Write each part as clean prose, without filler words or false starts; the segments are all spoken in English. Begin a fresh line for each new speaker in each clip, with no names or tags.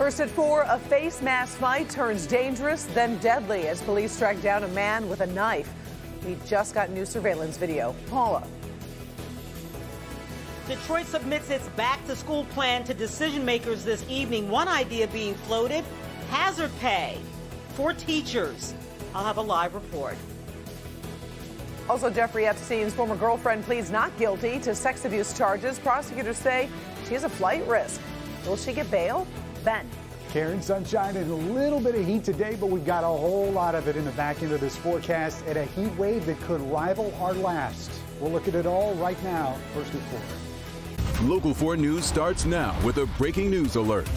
First at 4, a face mask fight turns dangerous, then deadly as police track down a man with a knife. We just got new surveillance video. Paula.
Detroit submits its back-to-school plan to decision makers this evening. One idea being floated, hazard pay for teachers. I'll have a live report.
Also, Jeffrey Epstein's former girlfriend pleads not guilty to sex abuse charges. Prosecutors say she is a flight risk. Will she get bail? Ben.
Karen, sunshine and a little bit of heat today, but we've got a whole lot of it in the back end of this forecast and a heat wave that could rival our last. We'll look at it all right now, first at 4.
Local 4 News starts now with a breaking news alert.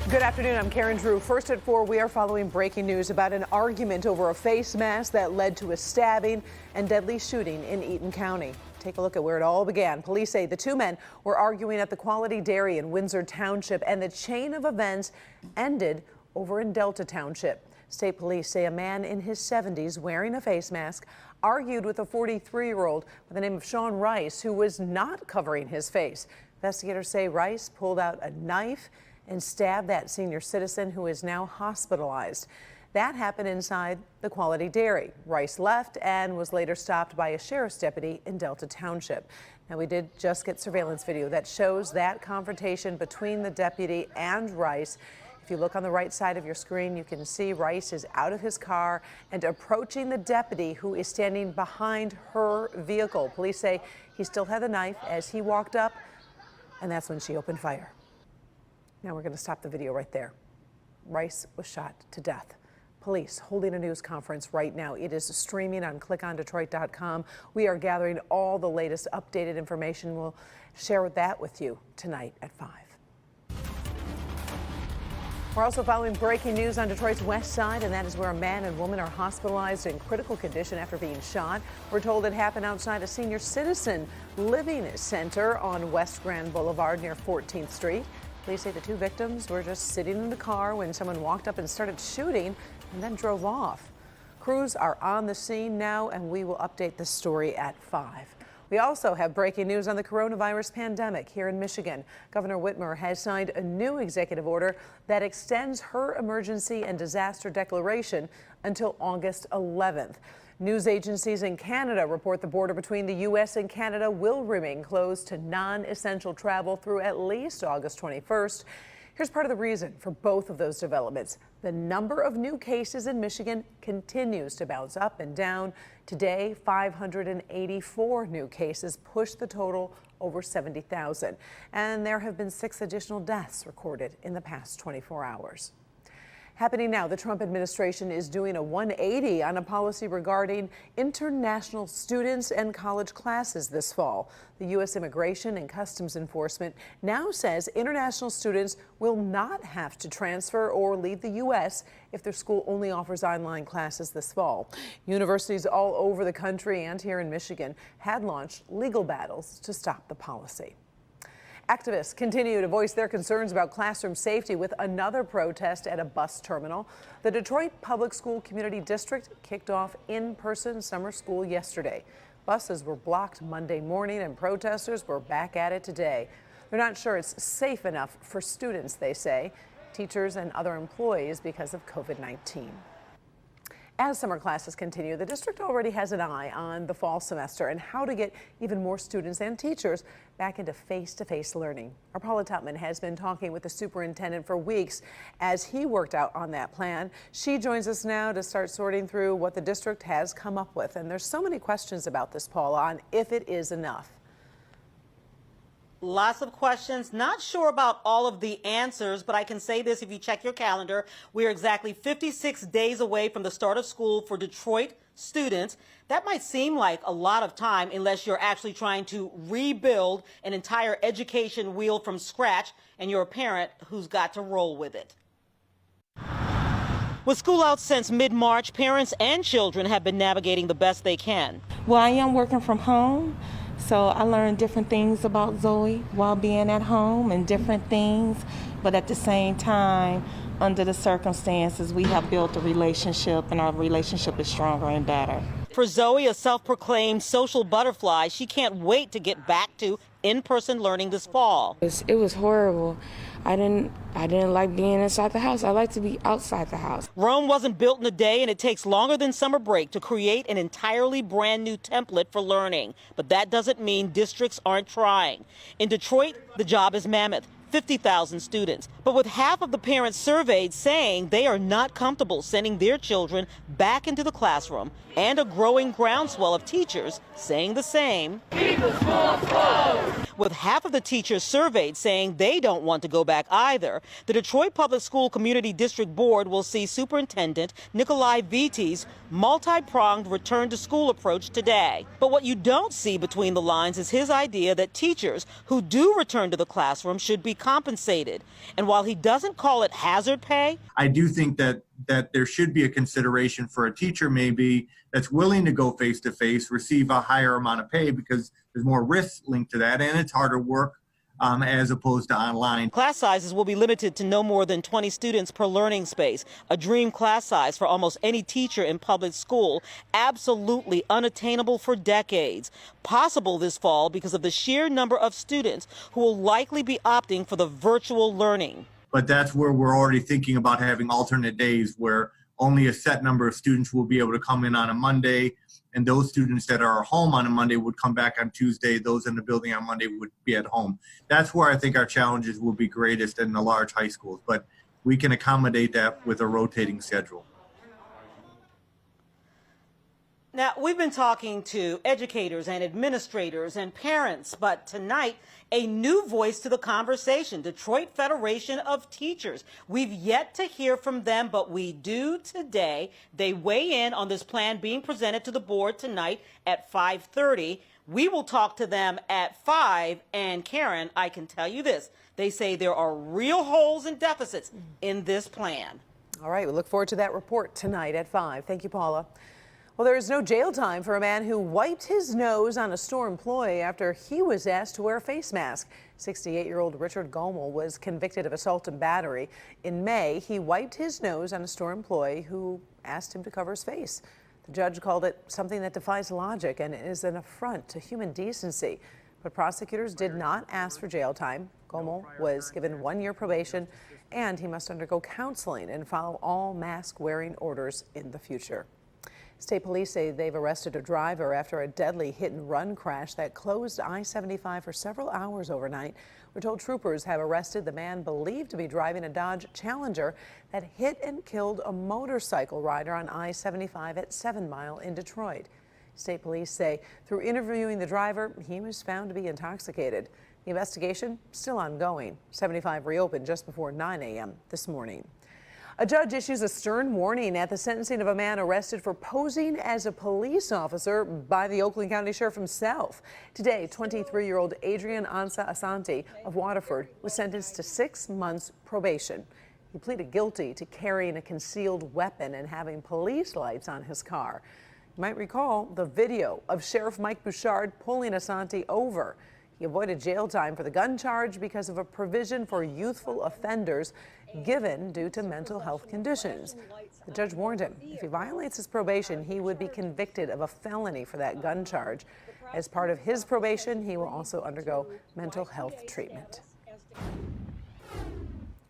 Good afternoon, I'm Karen Drew. First at 4, we are following breaking news about an argument over a face mask that led to a stabbing and deadly shooting in Eaton County. Take a look at where it all began. Police say the two men were arguing at the Quality Dairy in Windsor Township, and the chain of events ended over in Delta Township. State police say a man in his 70s wearing a face mask argued with a 43-year-old by the name of Sean Rice, who was not covering his face. Investigators say Rice pulled out a knife and stabbed that senior citizen, who is now hospitalized. That happened inside the Quality Dairy. Rice left and was later stopped by a sheriff's deputy in Delta Township. Now, we did just get surveillance video that shows that confrontation between the deputy and Rice. If you look on the right side of your screen, you can see Rice is out of his car and approaching the deputy, who is standing behind her vehicle. Police say he still had the knife as he walked up, and that's when she opened fire. Now we're going to stop the video right there. Rice was shot to death. Police holding a news conference right now. It is streaming on clickondetroit.com. We are gathering all the latest updated information. We'll share that with you tonight at 5. We're also following breaking news on Detroit's west side, and that is where a man and woman are hospitalized in critical condition after being shot. We're told it happened outside a senior citizen living center on West Grand Boulevard near 14th Street. Police say the two victims were just sitting in the car when someone walked up and started shooting and then drove off. Crews are on the scene now, and we will update this story at 5. We also have breaking news on the coronavirus pandemic here in Michigan. Governor Whitmer has signed a new executive order that extends her emergency and disaster declaration until August 11th. News agencies in Canada report the border between the U.S. and Canada will remain closed to non-essential travel through at least August 21st. Here's part of the reason for both of those developments. The number of new cases in Michigan continues to bounce up and down. Today, 584 new cases pushed the total over 70,000. And there have been 6 additional deaths recorded in the past 24 hours. Happening now, the Trump administration is doing a 180 on a policy regarding international students and college classes this fall. The U.S. Immigration and Customs Enforcement now says international students will not have to transfer or leave the U.S. if their school only offers online classes this fall. Universities all over the country and here in Michigan had launched legal battles to stop the policy. Activists continue to voice their concerns about classroom safety with another protest at a bus terminal. The Detroit Public School Community District kicked off in-person summer school yesterday. Buses were blocked Monday morning and protesters were back at it today. They're not sure it's safe enough for students, they say, teachers and other employees because of COVID-19. As summer classes continue, the district already has an eye on the fall semester and how to get even more students and teachers back into face-to-face learning. Our Paula Tutman has been talking with the superintendent for weeks as he worked out on that plan. She joins us now to start sorting through what the district has come up with. And there's so many questions about this, Paula, on if it is enough.
Lots of questions. Not sure about all of the answers, but I can say this: if you check your calendar, we are exactly 56 days away from the start of school for Detroit students. That might seem like a lot of time unless you're actually trying to rebuild an entire education wheel from scratch and you're a parent who's got to roll with it. With school out since mid-March, parents and children have been navigating the best they can.
Well, I am working from home. So I learned different things about Zoe while being at home and different things. But at the same time, under the circumstances, we have built a relationship and our relationship is stronger and better.
For Zoe, a self-proclaimed social butterfly, she can't wait to get back to in-person learning this fall.
It was horrible.
I didn't like being inside the house. I like to be outside the house.
Rome wasn't built in a day, and it takes longer than summer break to create an entirely brand new template for learning. But that doesn't mean districts aren't trying. In Detroit, the job is mammoth. 50,000 students. But with half of the parents surveyed saying they are not comfortable sending their children back into the classroom, and a growing groundswell of teachers saying the same. Keep the school closed. With half of the teachers surveyed saying they don't want to go back either, the Detroit Public School Community District Board will see Superintendent Nikolai Vitti's multi-pronged return to school approach today. But what you don't see between the lines is his idea that teachers who do return to the classroom should be compensated. And while he doesn't call it hazard pay,
I do think that there should be a consideration for a teacher maybe that's willing to go face to face, receive a higher amount of pay because there's more risk linked to that, and it's harder work as opposed to online.
Class sizes will be limited to no more than 20 students per learning space, a dream class size for almost any teacher in public school, absolutely unattainable for decades. Possible this fall because of the sheer number of students who will likely be opting for the virtual learning.
But that's where we're already thinking about having alternate days where only a set number of students will be able to come in on a Monday, and those students that are home on a Monday would come back on Tuesday. Those in the building on Monday would be at home. That's where I think our challenges will be greatest in the large high schools, but we can accommodate that with a rotating schedule.
Now, we've been talking to educators and administrators and parents, but tonight, a new voice to the conversation, Detroit Federation of Teachers. We've yet to hear from them, but we do today. They weigh in on this plan being presented to the board tonight at 5:30. We will talk to them at 5, and Karen, I can tell you this. They say there are real holes and deficits in this plan.
All right, we look forward to that report tonight at 5. Thank you, Paula. Well, there is no jail time for a man who wiped his nose on a store employee after he was asked to wear a face mask. 68-year-old Richard Gomel was convicted of assault and battery. In May, he wiped his nose on a store employee who asked him to cover his face. The judge called it something that defies logic and is an affront to human decency. But prosecutors did not ask for jail time. Gomel was given 1-year probation, and he must undergo counseling and follow all mask-wearing orders in the future. State police say they've arrested a driver after a deadly hit-and-run crash that closed I-75 for several hours overnight. We're told troopers have arrested the man believed to be driving a Dodge Challenger that hit and killed a motorcycle rider on I-75 at 7 Mile in Detroit. State police say through interviewing the driver, he was found to be intoxicated. The investigation still ongoing. 75 reopened just before 9 a.m. this morning. A judge issues a stern warning at the sentencing of a man arrested for posing as a police officer by the Oakland County Sheriff himself. Today, 23-year-old Adrian Ansa Asante of Waterford was sentenced to 6 months probation. He pleaded guilty to carrying a concealed weapon and having police lights on his car. You might recall the video of Sheriff Mike Bouchard pulling Asante over. He avoided jail time for the gun charge because of a provision for youthful offenders given due to mental health conditions. The judge warned him if he violates his probation, he would be convicted of a felony for that gun charge. As part of his probation, he will also undergo mental health treatment.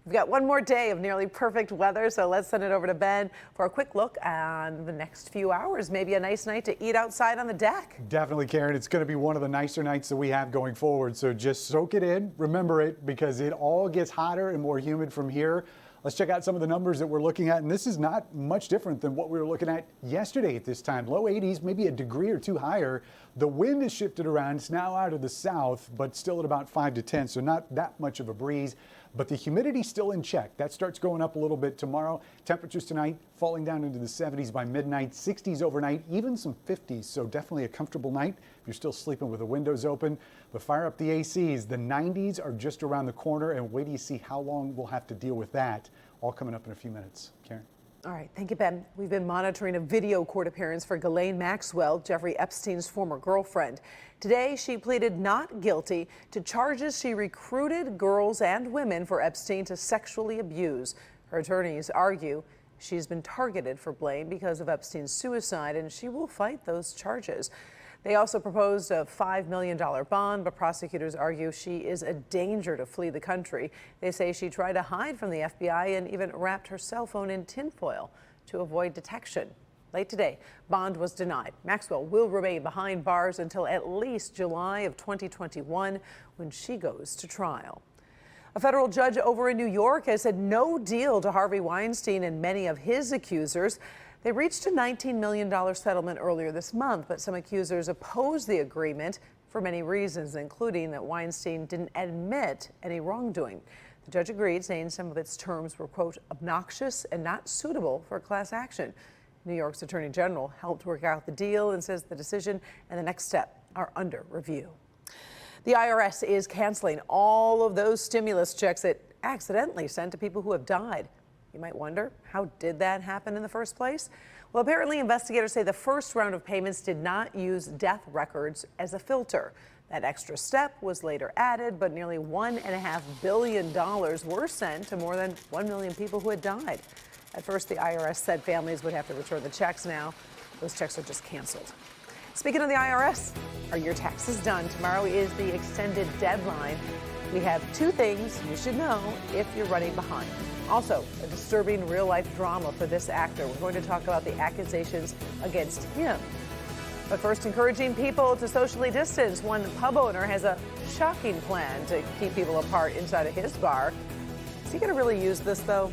We've got one more day of nearly perfect weather, so let's send it over to Ben for a quick look on the next few hours. Maybe a nice night to eat outside on the deck.
Definitely, Karen. It's going to be one of the nicer nights that we have going forward, so just soak it in, remember it, because it all gets hotter and more humid from here. Let's check out some of the numbers that we're looking at, and this is not much different than what we were looking at yesterday at this time. Low 80s, maybe a degree or two higher. The wind has shifted around. It's now out of the south, but still at about 5 to 10, so not that much of a breeze. But the humidity still in check. That starts going up a little bit tomorrow. Temperatures tonight falling down into the 70s by midnight, 60s overnight, even some 50s. So definitely a comfortable night if you're still sleeping with the windows open. But fire up the ACs. The 90s are just around the corner, and wait till you see how long we'll have to deal with that. All coming up in a few minutes. Karen.
All right, thank you, Ben. We've been monitoring a video court appearance for Ghislaine Maxwell, Jeffrey Epstein's former girlfriend. Today, she pleaded not guilty to charges she recruited girls and women for Epstein to sexually abuse. Her attorneys argue she's been targeted for blame because of Epstein's suicide, and she will fight those charges. They also proposed a $5 million bond, but prosecutors argue she is a danger to flee the country. They say she tried to hide from the FBI and even wrapped her cell phone in tinfoil to avoid detection. Late today, bond was denied. Maxwell will remain behind bars until at least July of 2021 when she goes to trial. A federal judge over in New York has said no deal to Harvey Weinstein and many of his accusers. They reached a $19 million settlement earlier this month, but some accusers opposed the agreement for many reasons, including that Weinstein didn't admit any wrongdoing. The judge agreed, saying some of its terms were, quote, obnoxious and not suitable for class action. New York's Attorney General helped work out the deal and says the decision and the next step are under review. The IRS is canceling all of those stimulus checks it accidentally sent to people who have died. You might wonder, how did that happen in the first place? Well, apparently investigators say the first round of payments did not use death records as a filter. That extra step was later added, but nearly $1.5 billion were sent to more than 1 million people who had died. At first, the IRS said families would have to return the checks. Now, those checks are just canceled. Speaking of the IRS, are your taxes done? Tomorrow is the extended deadline. We have two things you should know if you're running behind. Also, a disturbing real-life drama for this actor. We're going to talk about the accusations against him. But first, encouraging people to socially distance. One pub owner has a shocking plan to keep people apart inside of his bar. Is he going to really use this, though?